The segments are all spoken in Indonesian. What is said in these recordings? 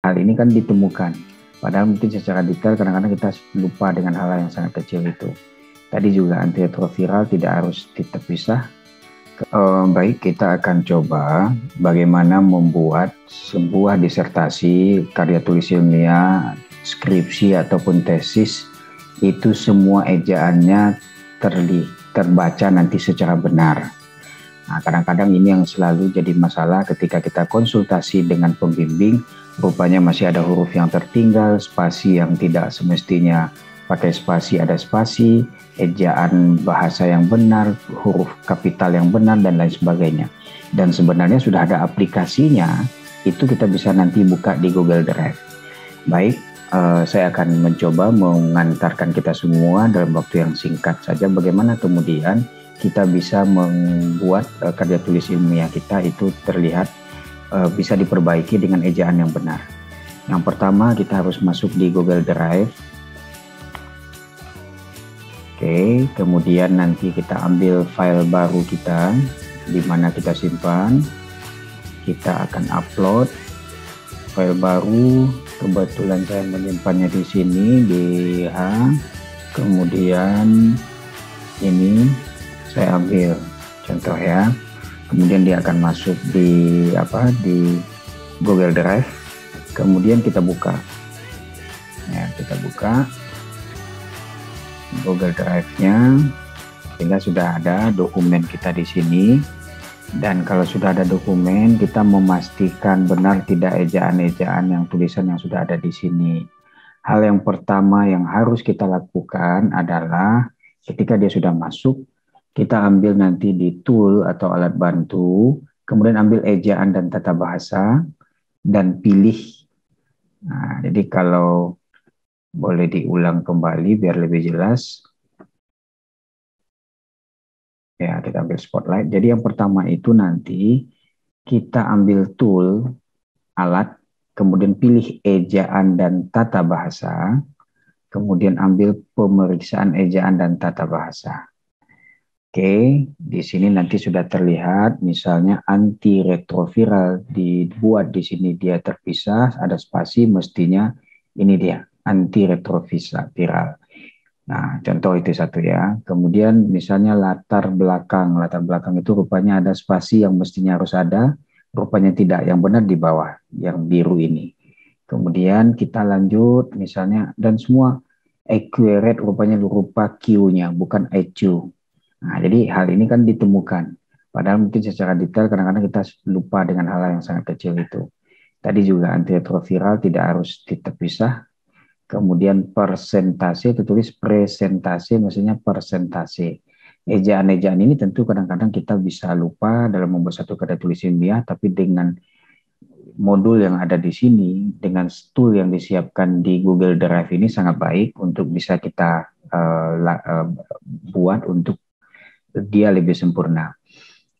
hal ini kan ditemukan. Padahal mungkin secara detail kadang-kadang kita lupa dengan hal yang sangat kecil itu. Tadi juga antiretroviral tidak harus terpisah. Baik, kita akan coba bagaimana membuat sebuah disertasi, karya tulis ilmiah, skripsi ataupun tesis itu semua ejaannya terbaca nanti secara benar. Nah, kadang-kadang ini yang selalu jadi masalah ketika kita konsultasi dengan pembimbing, rupanya masih ada huruf yang tertinggal, spasi yang tidak semestinya pakai spasi ada spasi, ejaan bahasa yang benar, huruf kapital yang benar, dan lain sebagainya. Dan sebenarnya sudah ada aplikasinya, itu kita bisa nanti buka di Google Drive. Baik, saya akan mencoba mengantarkan kita semua dalam waktu yang singkat saja bagaimana kemudian kita bisa membuat karya tulis ilmiah kita itu terlihat bisa diperbaiki dengan ejaan yang benar. Yang pertama kita harus masuk di Google Drive. Oke, kemudian nanti kita ambil file baru kita di mana kita simpan. Kita akan upload file baru. Kebetulan saya menyimpannya di sini di H. Kemudian ini saya ambil contoh ya. Kemudian dia akan masuk di Google Drive. Kemudian kita buka. Ya, kita buka Google Drive-nya, sehingga sudah ada dokumen kita di sini. Dan kalau sudah ada dokumen, kita memastikan benar tidak ejaan-ejaan yang tulisan yang sudah ada di sini. Hal yang pertama yang harus kita lakukan adalah ketika dia sudah masuk, kita ambil nanti di tool atau alat bantu, kemudian ambil ejaan dan tata bahasa, dan pilih. Nah, jadi kalau boleh diulang kembali biar lebih jelas. Ya, kita ambil spotlight. Jadi yang pertama itu nanti kita ambil tool, alat, kemudian pilih ejaan dan tata bahasa, kemudian ambil pemeriksaan ejaan dan tata bahasa. Oke, di sini nanti sudah terlihat misalnya antiretroviral dibuat di sini dia terpisah, ada spasi, mestinya ini dia antiretroviral. Nah, contoh itu satu ya. Kemudian misalnya latar belakang itu rupanya ada spasi yang mestinya harus ada, rupanya tidak, yang benar di bawah, yang biru ini. Kemudian kita lanjut misalnya, dan semua accurate rupanya berupa Q-nya, bukan EQ. Nah, jadi hal ini kan ditemukan. Padahal mungkin secara detail kadang-kadang kita lupa dengan hal yang sangat kecil itu. Tadi juga antiretroviral tidak harus terpisah. Kemudian persentase itu tulis presentase, maksudnya persentase. Ejaan-ejaan ini tentu kadang-kadang kita bisa lupa dalam membuat satu karya tulis ilmiah, tapi dengan modul yang ada di sini, dengan tool yang disiapkan di Google Drive ini sangat baik untuk bisa kita buat untuk dia lebih sempurna.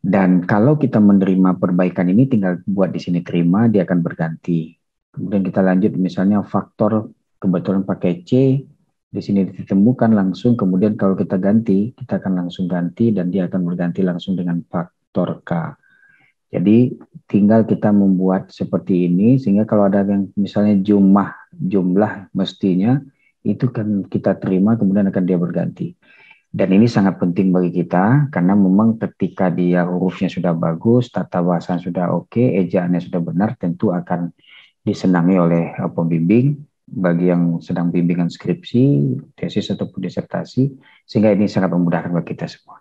Dan kalau kita menerima perbaikan ini, tinggal buat di sini terima, dia akan berganti. Kemudian kita lanjut misalnya faktor kebetulan pakai C, di sini ditemukan langsung, kemudian kalau kita ganti, kita akan langsung ganti dan dia akan berganti langsung dengan faktor K. Jadi tinggal kita membuat seperti ini, sehingga kalau ada yang misalnya jumlah mestinya, itu kan kita terima, kemudian akan dia berganti. Dan ini sangat penting bagi kita, karena memang ketika dia hurufnya sudah bagus, tata bahasa sudah oke, ejaannya sudah benar, tentu akan disenangi oleh pembimbing, bagi yang sedang bimbingan skripsi, tesis ataupun disertasi, sehingga ini sangat memudahkan bagi kita semua.